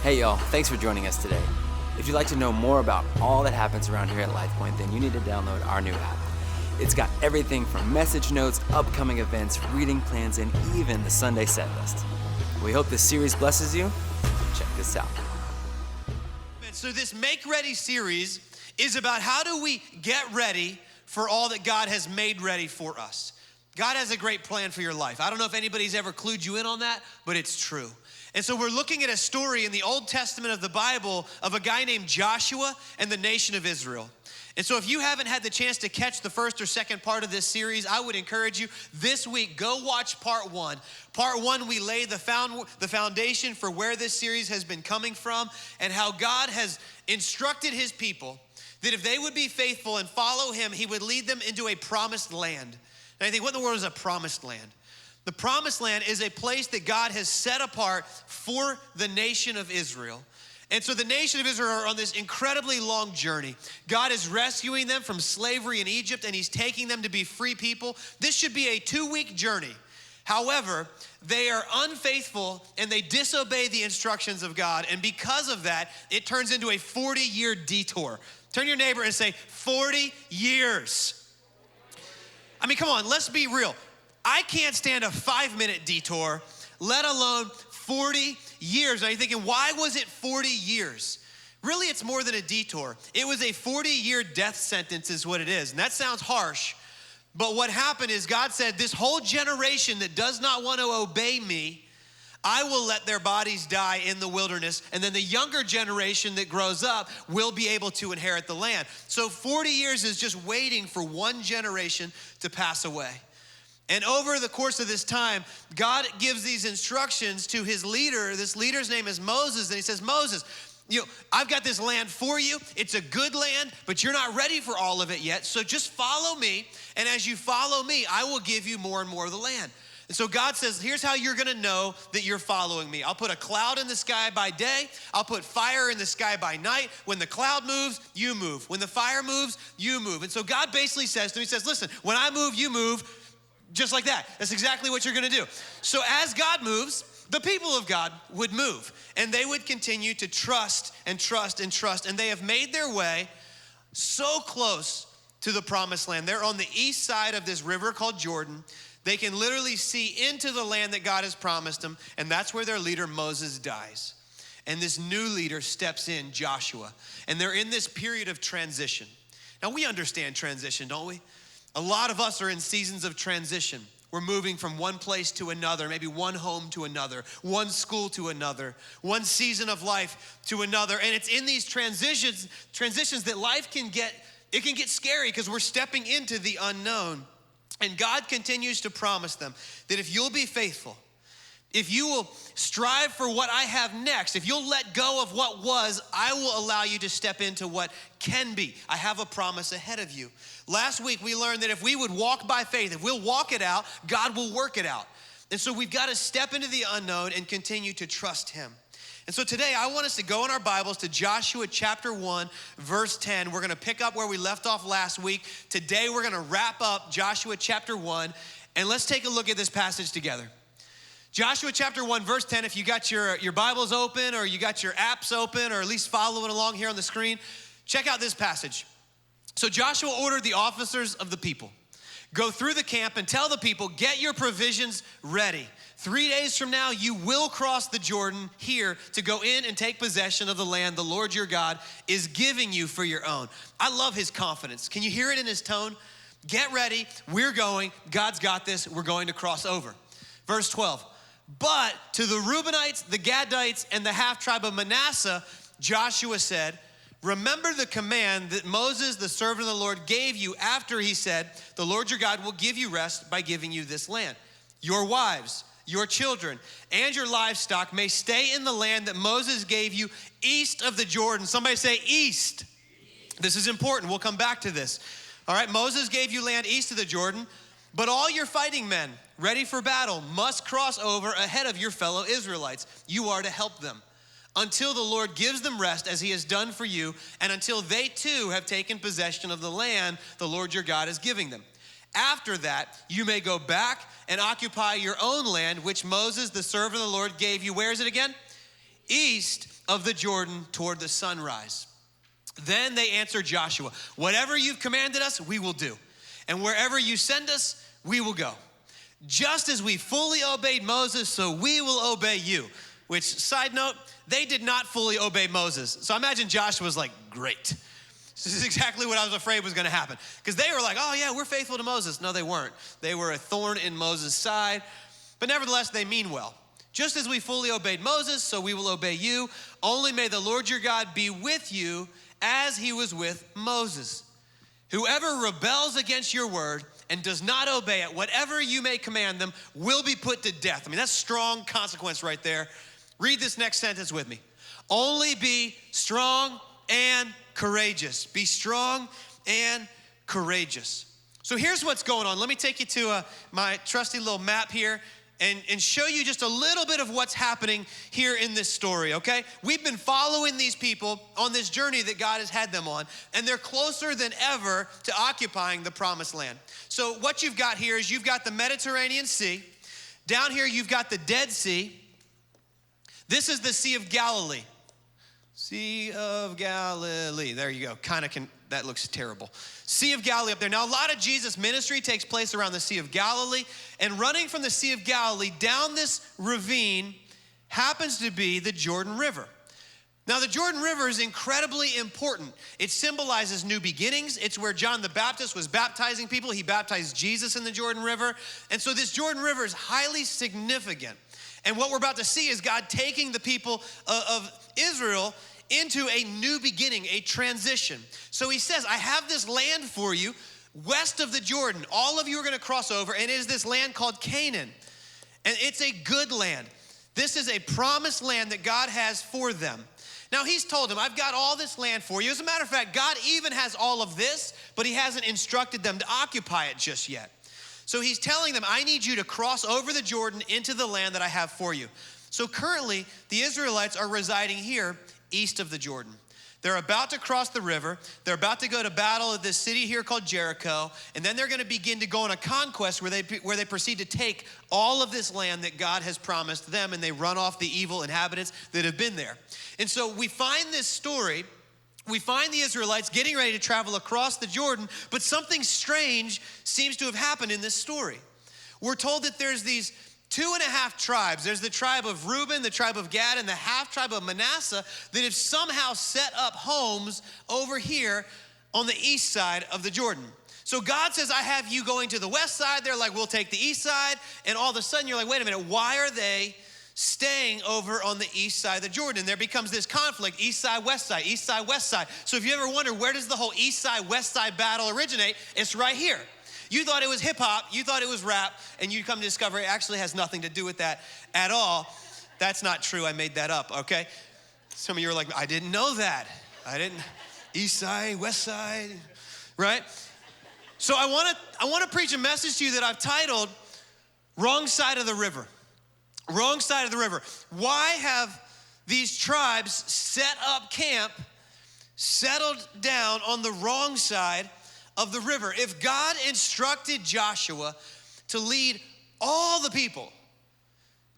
Hey y'all, thanks for joining us today. If you'd like to know more about all that happens around here at Lifepoint, then you need to download our new app. It's got everything from message notes, upcoming events, reading plans, and even the Sunday set list. We hope this series blesses you. Check this out. So this Make Ready series is about how do we get ready for all that God has made ready for us. God has a great plan for your life. I don't know if anybody's ever clued you in on that, but it's true. And so we're looking at a story in the Old Testament of the Bible of a guy named Joshua and the nation of Israel. And so if you haven't had the chance to catch the first or second part of this series, I would encourage you this week, go watch part one. Part one, we lay the foundation for where this series has been coming from and how God has instructed his people that if they would be faithful and follow him, he would lead them into a promised land. And I think, what in the world is a promised land? The promised land is a place that God has set apart for the nation of Israel. And so the nation of Israel are on this incredibly long journey. God is rescuing them from slavery in Egypt, and he's taking them to be free people. This should be a 2-week journey. However, they are unfaithful and they disobey the instructions of God. And because of that, it turns into a 40-year detour. Turn to your neighbor and say, 40 years. I mean, come on, let's be real. I can't stand a 5-minute detour, let alone 40 years. Now you're thinking, why was it 40 years? Really, it's more than a detour. It was a 40-year death sentence is what it is. And that sounds harsh. But what happened is God said, this whole generation that does not want to obey me, I will let their bodies die in the wilderness. And then the younger generation that grows up will be able to inherit the land. So 40 years is just waiting for one generation to pass away. And over the course of this time, God gives these instructions to his leader. This leader's name is Moses. And he says, Moses, I've got this land for you. It's a good land, but you're not ready for all of it yet. So just follow me. And as you follow me, I will give you more and more of the land. And so God says, here's how you're gonna know that you're following me. I'll put a cloud in the sky by day. I'll put fire in the sky by night. When the cloud moves, you move. When the fire moves, you move. And so God basically says to me, he says, listen, when I move, you move. Just like that. That's exactly what you're gonna do. So as God moves, the people of God would move and they would continue to trust and trust and trust. And they have made their way so close to the promised land. They're on the east side of this river called Jordan. They can literally see into the land that God has promised them. And that's where their leader Moses dies. And this new leader steps in, Joshua. And they're in this period of transition. Now we understand transition, don't we? A lot of us are in seasons of transition. We're moving from one place to another, maybe one home to another, one school to another, one season of life to another. And it's in these transitions that life can get scary because we're stepping into the unknown. And God continues to promise them that if you'll be faithful, if you will strive for what I have next, if you'll let go of what was, I will allow you to step into what can be. I have a promise ahead of you. Last week, we learned that if we would walk by faith, if we'll walk it out, God will work it out. And so we've got to step into the unknown and continue to trust him. And so today, I want us to go in our Bibles to Joshua chapter 1, verse 10. We're going to pick up where we left off last week. Today, we're going to wrap up Joshua chapter 1, and let's take a look at this passage together. Joshua chapter 1, verse 10, if you got your Bibles open or you got your apps open or at least following along here on the screen, check out this passage. So Joshua ordered the officers of the people, go through the camp and tell the people, get your provisions ready. 3 days from now, you will cross the Jordan here to go in and take possession of the land the Lord your God is giving you for your own. I love his confidence. Can you hear it in his tone? Get ready, we're going, God's got this, we're going to cross over. Verse 12. But to the Reubenites, the Gadites, and the half-tribe of Manasseh, Joshua said, remember the command that Moses, the servant of the Lord, gave you after he said, the Lord your God will give you rest by giving you this land. Your wives, your children, and your livestock may stay in the land that Moses gave you east of the Jordan. Somebody say east. This is important. We'll come back to this. All right, Moses gave you land east of the Jordan. But all your fighting men ready for battle must cross over ahead of your fellow Israelites. You are to help them until the Lord gives them rest as he has done for you, and until they too have taken possession of the land the Lord your God is giving them. After that, you may go back and occupy your own land, which Moses, the servant of the Lord, gave you. Where is it again? East of the Jordan toward the sunrise. Then they answered Joshua, whatever you've commanded us, we will do. And wherever you send us, we will go. Just as we fully obeyed Moses, so we will obey you. Which, side note, they did not fully obey Moses. So I imagine Joshua's like, great. This is exactly what I was afraid was gonna happen. Because they were like, oh yeah, we're faithful to Moses. No, they weren't. They were a thorn in Moses' side. But nevertheless, they mean well. Just as we fully obeyed Moses, so we will obey you. Only may the Lord your God be with you as he was with Moses. Whoever rebels against your word and does not obey it, whatever you may command them, will be put to death. I mean, that's strong consequence right there. Read this next sentence with me. Only be strong and courageous. Be strong and courageous. So here's what's going on. Let me take you to my trusty little map here and show you just a little bit of what's happening here in this story, okay? We've been following these people on this journey that God has had them on, and they're closer than ever to occupying the promised land. So what you've got here is you've got the Mediterranean Sea. Down here, you've got the Dead Sea. This is the Sea of Galilee. Sea of Galilee. There you go. That looks terrible. Sea of Galilee up there. Now, a lot of Jesus' ministry takes place around the Sea of Galilee, and running from the Sea of Galilee down this ravine happens to be the Jordan River. Now, the Jordan River is incredibly important. It symbolizes new beginnings. It's where John the Baptist was baptizing people. He baptized Jesus in the Jordan River. And so this Jordan River is highly significant. And what we're about to see is God taking the people of Israel into a new beginning, a transition. So he says, I have this land for you west of the Jordan. All of you are gonna cross over, and it is this land called Canaan. And it's a good land. This is a promised land that God has for them. Now he's told them, I've got all this land for you. As a matter of fact, God even has all of this, but he hasn't instructed them to occupy it just yet. So he's telling them, I need you to cross over the Jordan into the land that I have for you. So currently, the Israelites are residing here east of the Jordan. They're about to cross the river. They're about to go to battle at this city here called Jericho. And then they're gonna begin to go on a conquest where they proceed to take all of this land that God has promised them, and they run off the evil inhabitants that have been there. And so we find this story. We find the Israelites getting ready to travel across the Jordan, but something strange seems to have happened in this story. We're told that there's these 2.5 tribes. There's the tribe of Reuben, the tribe of Gad, and the half tribe of Manasseh that have somehow set up homes over here on the east side of the Jordan. So God says, I have you going to the west side. They're like, we'll take the east side. And all of a sudden you're like, wait a minute, why are they staying over on the east side of the Jordan? And there becomes this conflict, east side, west side, east side, west side. So if you ever wonder, where does the whole east side, west side battle originate? It's right here. You thought it was hip hop, you thought it was rap, and you come to discover it actually has nothing to do with that at all. That's not true, I made that up, okay? Some of you are like, I didn't know that. East side, west side, right? So I wanna preach a message to you that I've titled, Wrong Side of the River. Wrong side of the river. Why have these tribes set up camp, settled down on the wrong side of the river? If God instructed Joshua to lead all the people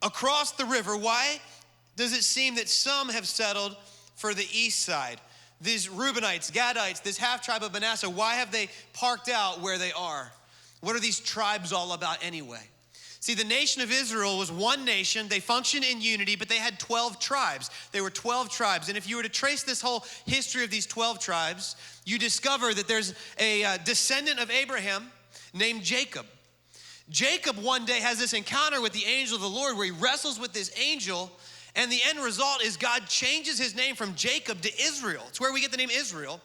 across the river, why does it seem that some have settled for the east side? These Reubenites, Gadites, this half tribe of Manasseh, why have they parked out where they are? What are these tribes all about anyway? See, the nation of Israel was one nation. They functioned in unity, but they had 12 tribes. There were 12 tribes. And if you were to trace this whole history of these 12 tribes, you discover that there's a descendant of Abraham named Jacob. Jacob one day has this encounter with the angel of the Lord where he wrestles with this angel, and the end result is God changes his name from Jacob to Israel. It's where we get the name Israel.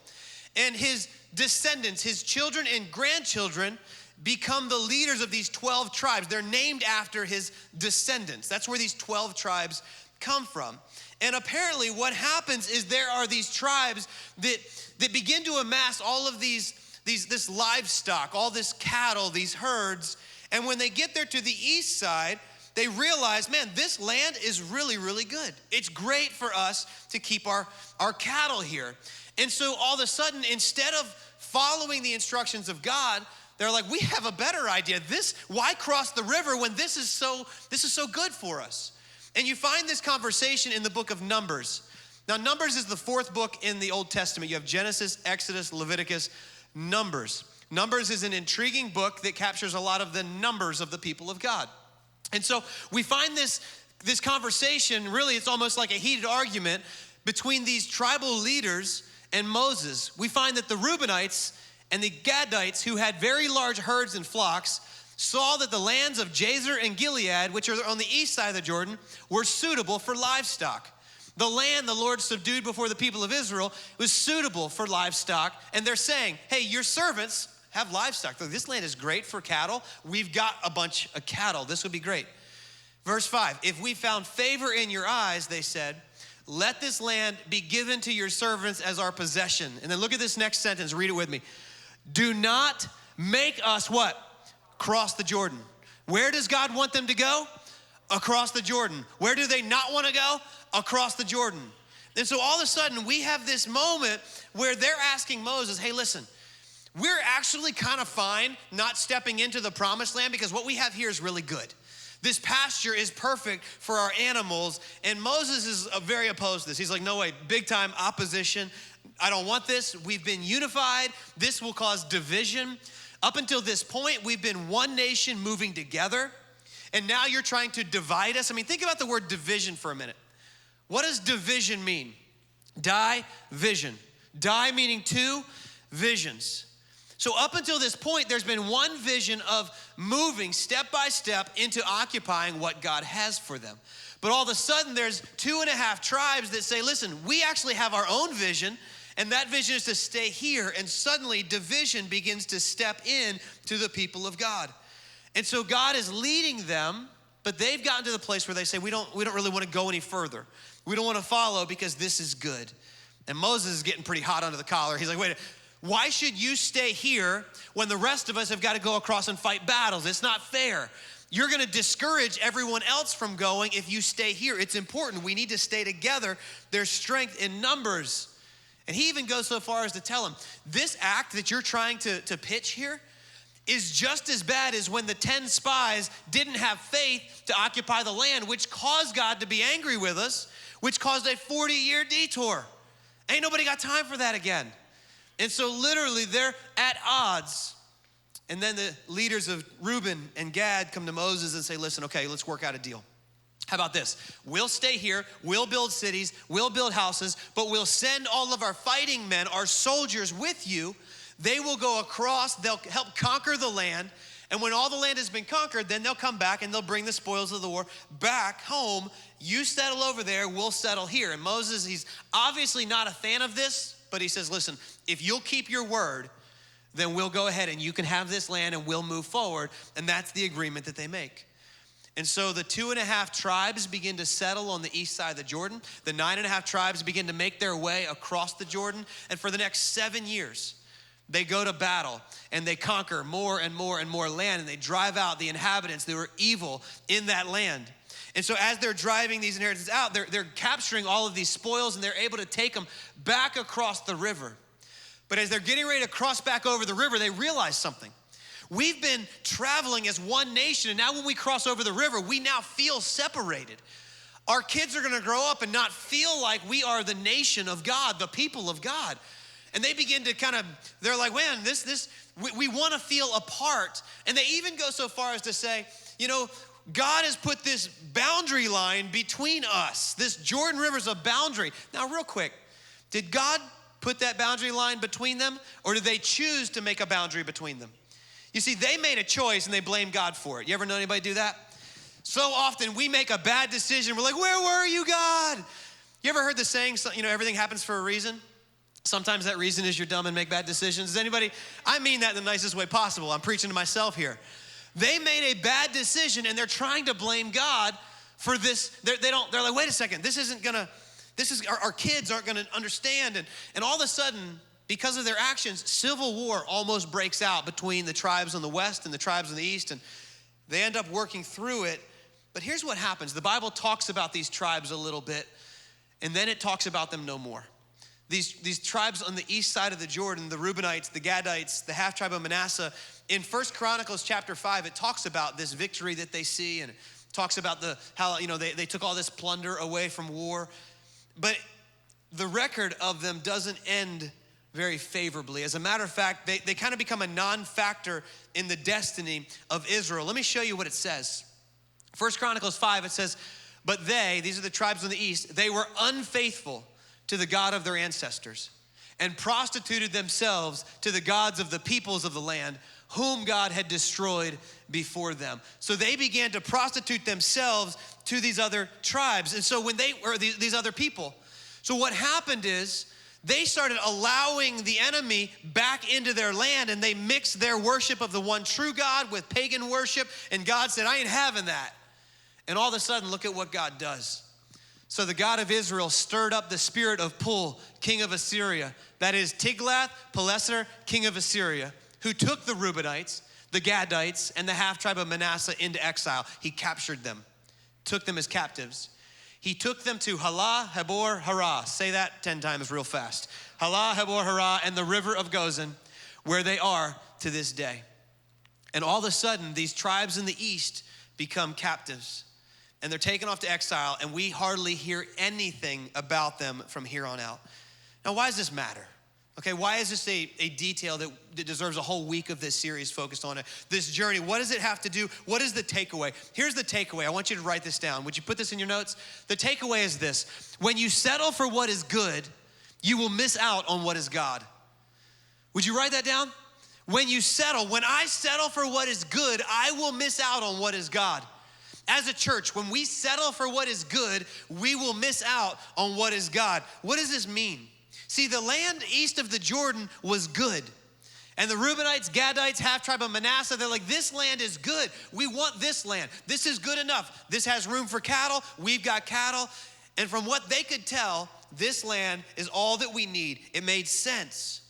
And his descendants, his children and grandchildren, become the leaders of these 12 tribes. They're named after his descendants. That's where these 12 tribes come from. And apparently what happens is there are these tribes that begin to amass all of this livestock, all this cattle, these herds. And when they get there to the east side, they realize, man, this land is really, really good. It's great for us to keep our cattle here. And so all of a sudden, instead of following the instructions of God, they're like, we have a better idea. Why cross the river when this is so good for us? And you find this conversation in the book of Numbers. Now, Numbers is the fourth book in the Old Testament. You have Genesis, Exodus, Leviticus, Numbers. Numbers is an intriguing book that captures a lot of the numbers of the people of God. And so we find this conversation, really it's almost like a heated argument between these tribal leaders and Moses. We find that the Reubenites and the Gadites, who had very large herds and flocks, saw that the lands of Jazer and Gilead, which are on the east side of the Jordan, were suitable for livestock. The land the Lord subdued before the people of Israel was suitable for livestock. And they're saying, hey, your servants have livestock. This land is great for cattle. We've got a bunch of cattle. This would be great. Verse 5, if we found favor in your eyes, they said, let this land be given to your servants as our possession. And then look at this next sentence. Read it with me. Do not make us what? Cross the Jordan. Where does God want them to go? Across the Jordan. Where do they not want to go? Across the Jordan. And so all of a sudden we have this moment where they're asking Moses, hey, listen, we're actually kind of fine not stepping into the promised land because what we have here is really good. This pasture is perfect for our animals. And Moses is very opposed to this. He's like, no way, big time opposition. I don't want this. We've been unified. This will cause division. Up until this point, we've been one nation moving together. And now you're trying to divide us. I mean, think about the word division for a minute. What does division mean? Division. Die meaning two, visions. So up until this point, there's been one vision of moving step by step into occupying what God has for them. But all of a sudden, there's 2.5 tribes that say, listen, we actually have our own vision, and that vision is to stay here. And suddenly, division begins to step in to the people of God. And so God is leading them, but they've gotten to the place where they say, we don't really want to go any further. We don't want to follow because this is good. And Moses is getting pretty hot under the collar. He's like, wait, why should you stay here when the rest of us have got to go across and fight battles? It's not fair. You're going to discourage everyone else from going if you stay here. It's important. We need to stay together. There's strength in numbers. And he even goes so far as to tell him, this act that you're trying to pitch here is just as bad as when the 10 spies didn't have faith to occupy the land, which caused God to be angry with us, which caused a 40-year detour. Ain't nobody got time for that again. And so literally they're at odds. And then the leaders of Reuben and Gad come to Moses and say, listen, okay, let's work out a deal. How about this? We'll stay here, we'll build cities, we'll build houses, but we'll send all of our fighting men, our soldiers with you. They will go across, they'll help conquer the land. And when all the land has been conquered, then they'll come back and they'll bring the spoils of the war back home. You settle over there, we'll settle here. And Moses, he's obviously not a fan of this, but he says, listen, if you'll keep your word, then we'll go ahead and you can have this land and we'll move forward. And that's the agreement that they make. And so the 2.5 tribes begin to settle on the east side of the Jordan. The 9.5 tribes begin to make their way across the Jordan. And for the next 7 years, they go to battle and they conquer more and more and more land, and they drive out the inhabitants that were evil in that land. And so as they're driving these inheritance out, they're capturing all of these spoils, and they're able to take them back across the river. But as they're getting ready to cross back over the river, they realize something. We've been traveling as one nation, and now when we cross over the river, we now feel separated. Our kids are gonna grow up and not feel like we are the nation of God, the people of God. And they begin to they're like, man, we wanna feel apart. And they even go so far as to say, God has put this boundary line between us. This Jordan River's a boundary. Now, real quick, did God put that boundary line between them, or did they choose to make a boundary between them? You see, they made a choice and they blame God for it. You ever know anybody do that? So often we make a bad decision. We're like, where were you, God? You ever heard the saying, everything happens for a reason? Sometimes that reason is you're dumb and make bad decisions. I mean that in the nicest way possible. I'm preaching to myself here. They made a bad decision and they're trying to blame God for this. They're like, wait a second, our kids aren't gonna understand. And all of a sudden, because of their actions, civil war almost breaks out between the tribes on the west and the tribes on the east, and they end up working through it. But here's what happens. The Bible talks about these tribes a little bit, and then it talks about them no more. These tribes on the east side of the Jordan, the Reubenites, the Gadites, the half tribe of Manasseh, in 1 Chronicles chapter 5, it talks about this victory that they see, and it talks about how they took all this plunder away from war. But the record of them doesn't end very favorably. As a matter of fact, they kind of become a non-factor in the destiny of Israel. Let me show you what it says. 1 Chronicles 5, it says, but these are the tribes in the east, they were unfaithful to the God of their ancestors and prostituted themselves to the gods of the peoples of the land, whom God had destroyed before them. So they began to prostitute themselves to these other tribes. And so these other people. So what happened is they started allowing the enemy back into their land, and they mixed their worship of the one true God with pagan worship. And God said, I ain't having that. And all of a sudden, look at what God does. So the God of Israel stirred up the spirit of Pul, king of Assyria. That is Tiglath-Pileser, king of Assyria, who took the Reubenites, the Gadites, and the half-tribe of Manasseh into exile. He captured them, took them as captives. He took them to Halah, Habor, Harah. Say that 10 times real fast. Halah, Habor, Harah, and the river of Gozan, where they are to this day. And all of a sudden, these tribes in the east become captives. And they're taken off to exile, and we hardly hear anything about them from here on out. Now, why does this matter? Okay, why is this a detail that deserves a whole week of this series focused on it? This journey, what does it have to do? What is the takeaway? Here's the takeaway. I want you to write this down. Would you put this in your notes? The takeaway is this. When you settle for what is good, you will miss out on what is God. Would you write that down? When I settle for what is good, I will miss out on what is God. As a church, when we settle for what is good, we will miss out on what is God. What does this mean? See, the land east of the Jordan was good. And the Reubenites, Gadites, half-tribe of Manasseh, they're like, this land is good. We want this land. This is good enough. This has room for cattle. We've got cattle. And from what they could tell, this land is all that we need. It made sense.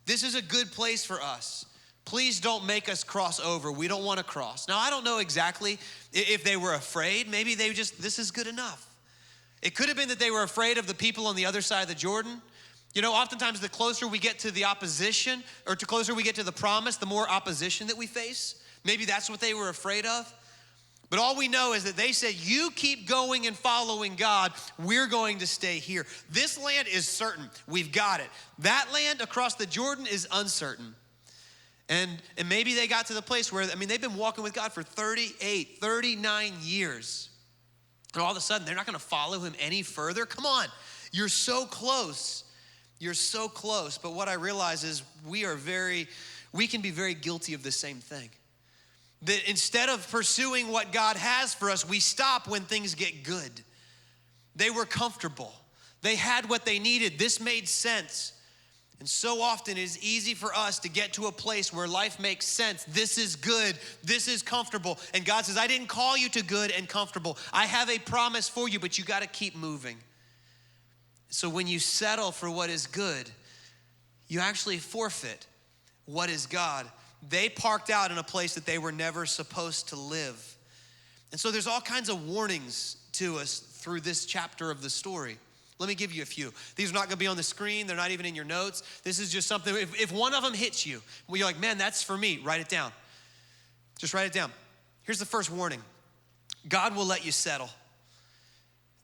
This is a good place for us. Please don't make us cross over. We don't want to cross. Now, I don't know exactly if they were afraid. Maybe they just, this is good enough. It could have been that they were afraid of the people on the other side of the Jordan. You know, oftentimes the closer we get to the opposition, or the closer we get to the promise, the more opposition that we face. Maybe that's what they were afraid of. But all we know is that they said, you keep going and following God, we're going to stay here. This land is certain. We've got it. That land across the Jordan is uncertain. And maybe they got to the place where, they've been walking with God for 38, 39 years. And all of a sudden, they're not going to follow him any further. Come on, you're so close. You're so close. But what I realize is we can be very guilty of the same thing. That instead of pursuing what God has for us, we stop when things get good. They were comfortable. They had what they needed. This made sense. And so often it is easy for us to get to a place where life makes sense. This is good. This is comfortable. And God says, I didn't call you to good and comfortable. I have a promise for you, but you got to keep moving. So when you settle for what is good, you actually forfeit what is God. They parked out in a place that they were never supposed to live. And so there's all kinds of warnings to us through this chapter of the story. Let me give you a few. These are not gonna be on the screen. They're not even in your notes. This is just something, if one of them hits you, well, you're like, man, that's for me, write it down. Just write it down. Here's the first warning. God will let you settle.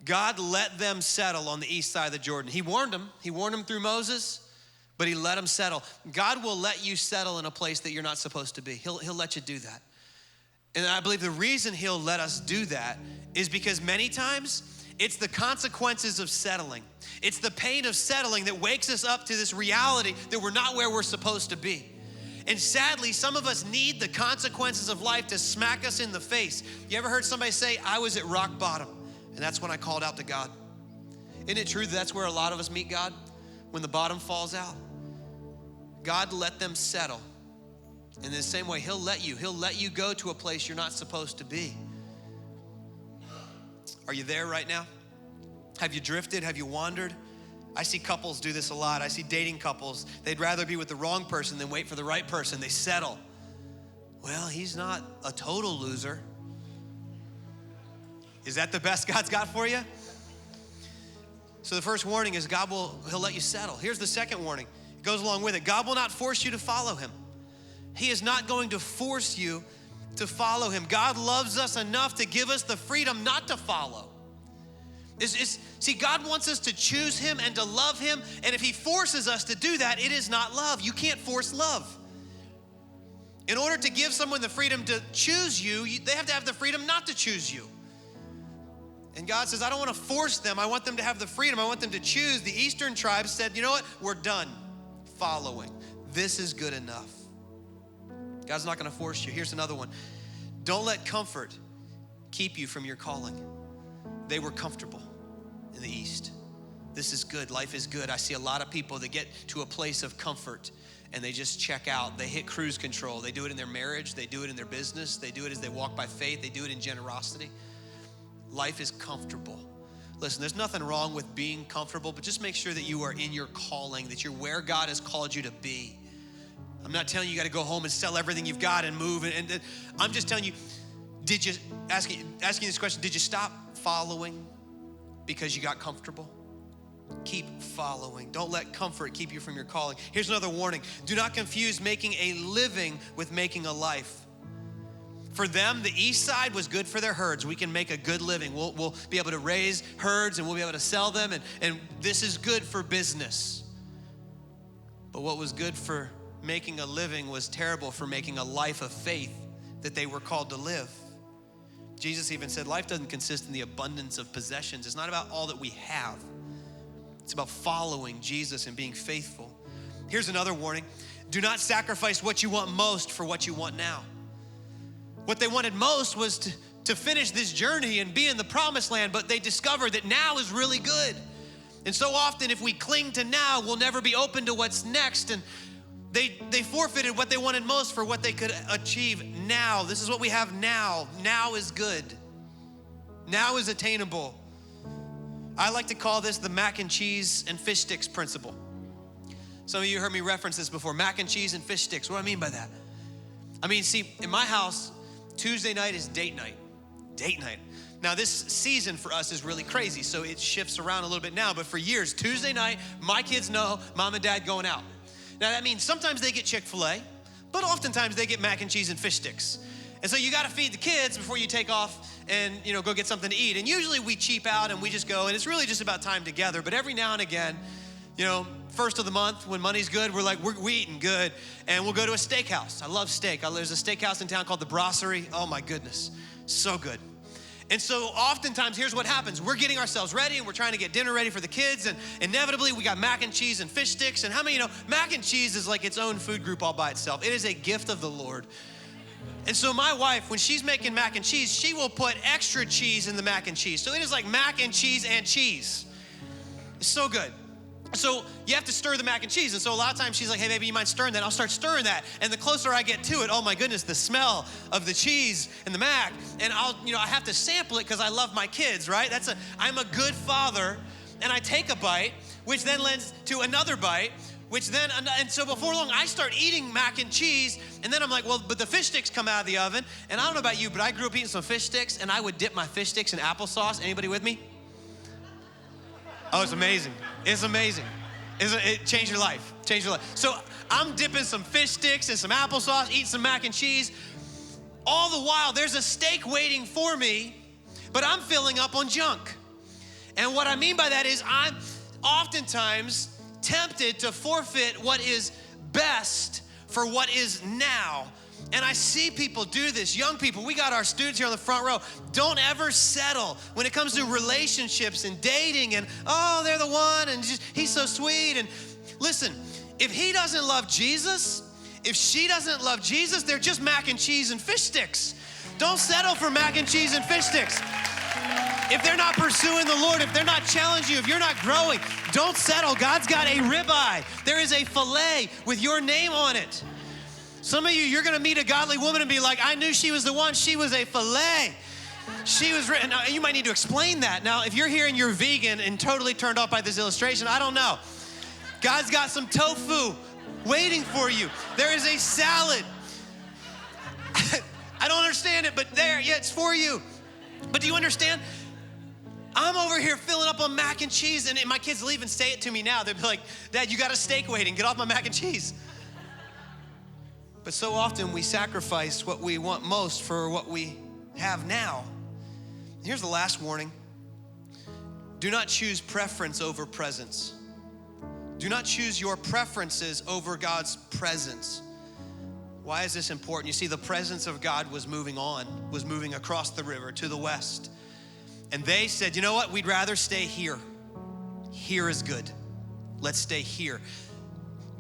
God let them settle on the east side of the Jordan. He warned them through Moses, but he let them settle. God will let you settle in a place that you're not supposed to be. He'll let you do that. And I believe the reason he'll let us do that is because many times it's the consequences of settling. It's the pain of settling that wakes us up to this reality that we're not where we're supposed to be. And sadly, some of us need the consequences of life to smack us in the face. You ever heard somebody say, I was at rock bottom, and that's when I called out to God? Isn't it true that that's where a lot of us meet God? When the bottom falls out? God let them settle. In the same way, he'll let you go to a place you're not supposed to be. Are you there right now? Have you drifted? Have you wandered? I see couples do this a lot. I see dating couples. They'd rather be with the wrong person than wait for the right person. They settle. Well, he's not a total loser. Is that the best God's got for you? So the first warning is he'll let you settle. Here's the second warning. It goes along with it. God will not force you to follow him. He is not going to force you to follow him. God loves us enough to give us the freedom not to follow. See, God wants us to choose him and to love him, and if he forces us to do that, it is not love. You can't force love. In order to give someone the freedom to choose you, they have to have the freedom not to choose you. And God says, I don't want to force them. I want them to have the freedom. I want them to choose. The Eastern tribes said, you know what? We're done following. This is good enough. God's not going to force you. Here's another one. Don't let comfort keep you from your calling. They were comfortable in the East. This is good. Life is good. I see a lot of people that get to a place of comfort and they just check out. They hit cruise control. They do it in their marriage. They do it in their business. They do it as they walk by faith. They do it in generosity. Life is comfortable. Listen, there's nothing wrong with being comfortable, but just make sure that you are in your calling, that you're where God has called you to be. I'm not telling you got to go home and sell everything you've got and move. And I'm just telling you, asking this question, did you stop following because you got comfortable? Keep following. Don't let comfort keep you from your calling. Here's another warning. Do not confuse making a living with making a life. For them, the east side was good for their herds. We can make a good living. We'll be able to raise herds and we'll be able to sell them, and this is good for business. But what was good for making a living was terrible for making a life of faith that they were called to live. Jesus even said life doesn't consist in the abundance of possessions. It's not about all that we have. It's about following Jesus and being faithful. Here's another warning. Do not sacrifice what you want most for what you want now. What they wanted most was to finish this journey and be in the promised land, but they discovered that now is really good. And so often if we cling to now, we'll never be open to what's next. And they forfeited what they wanted most for what they could achieve now. This is what we have now. Now is good. Now is attainable. I like to call this the mac and cheese and fish sticks principle. Some of you heard me reference this before, mac and cheese and fish sticks. What do I mean by that? I mean, see, in my house, Tuesday night is date night. Date night. Now this season for us is really crazy, so it shifts around a little bit now, but for years, Tuesday night, my kids know mom and dad going out. Now that means sometimes they get Chick-fil-A, but oftentimes they get mac and cheese and fish sticks. And so you gotta feed the kids before you take off and go get something to eat. And usually we cheap out and we just go, and it's really just about time together, but every now and again, first of the month when money's good, we're like, we're eating good, and we'll go to a steakhouse. I love steak. There's a steakhouse in town called the Brasserie. Oh my goodness, so good. And so oftentimes, here's what happens. We're getting ourselves ready and we're trying to get dinner ready for the kids, and inevitably we got mac and cheese and fish sticks. And how many mac and cheese is like its own food group all by itself. It is a gift of the Lord. And so my wife, when she's making mac and cheese, she will put extra cheese in the mac and cheese. So it is like mac and cheese and cheese. It's so good. So you have to stir the mac and cheese. And so a lot of times she's like, hey, baby, you mind stirring that? I'll start stirring that. And the closer I get to it, oh my goodness, the smell of the cheese and the mac. And I have to sample it because I love my kids, right? I'm a good father. And I take a bite, which then lends to another bite, and so before long, I start eating mac and cheese. And then I'm like, well, but the fish sticks come out of the oven. And I don't know about you, but I grew up eating some fish sticks, and I would dip my fish sticks in applesauce. Anybody with me? Oh, it's amazing. It's amazing. It changed your life. Changed your life. So I'm dipping some fish sticks and some applesauce, eating some mac and cheese. All the while, there's a steak waiting for me, but I'm filling up on junk. And what I mean by that is I'm oftentimes tempted to forfeit what is best for what is now. And I see people do this. Young people, we got our students here on the front row. Don't ever settle when it comes to relationships and dating and, oh, they're the one and he's so sweet. And listen, if he doesn't love Jesus, if she doesn't love Jesus, they're just mac and cheese and fish sticks. Don't settle for mac and cheese and fish sticks. If they're not pursuing the Lord, if they're not challenging you, if you're not growing, don't settle. God's got a ribeye. There is a filet with your name on it. Some of you, you're gonna meet a godly woman and be like, I knew she was the one. She was a filet. She was written. Now, you might need to explain that. Now, if you're here and you're vegan and totally turned off by this illustration, I don't know. God's got some tofu waiting for you. There is a salad. I don't understand it, but it's for you. But do you understand? I'm over here filling up on mac and cheese, and my kids leave and say it to me now. They'll be like, Dad, you got a steak waiting. Get off my mac and cheese. But so often we sacrifice what we want most for what we have now. Here's the last warning. Do not choose preference over presence. Do not choose your preferences over God's presence. Why is this important? You see, the presence of God was moving across the river to the west. And they said, you know what? We'd rather stay here. Here is good. Let's stay here.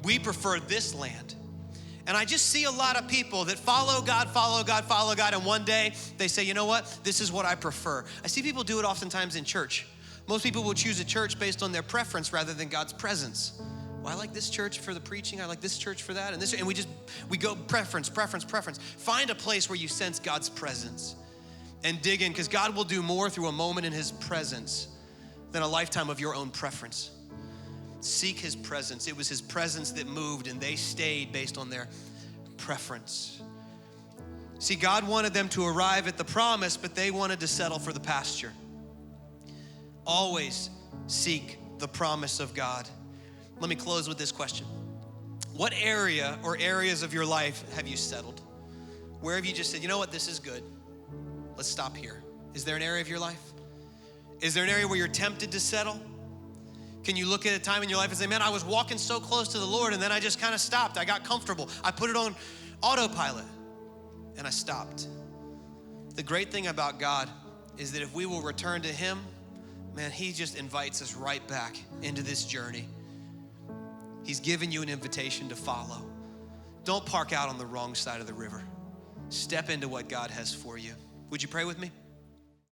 We prefer this land. And I just see a lot of people that follow God, and one day they say, you know what? This is what I prefer. I see people do it oftentimes in church. Most people will choose a church based on their preference rather than God's presence. Well, I like this church for the preaching. I like this church for that. And we go preference. Find a place where you sense God's presence and dig in, because God will do more through a moment in his presence than a lifetime of your own preference. Seek his presence. It was his presence that moved, and they stayed based on their preference. See, God wanted them to arrive at the promise, but they wanted to settle for the pasture. Always seek the promise of God. Let me close with this question. What area or areas of your life have you settled? Where have you just said, you know what, this is good. Let's stop here. Is there an area of your life? Is there an area where you're tempted to settle? Can you look at a time in your life and say, man, I was walking so close to the Lord and then I just kind of stopped. I got comfortable. I put it on autopilot and I stopped. The great thing about God is that if we will return to him, man, he just invites us right back into this journey. He's given you an invitation to follow. Don't park out on the wrong side of the river. Step into what God has for you. Would you pray with me?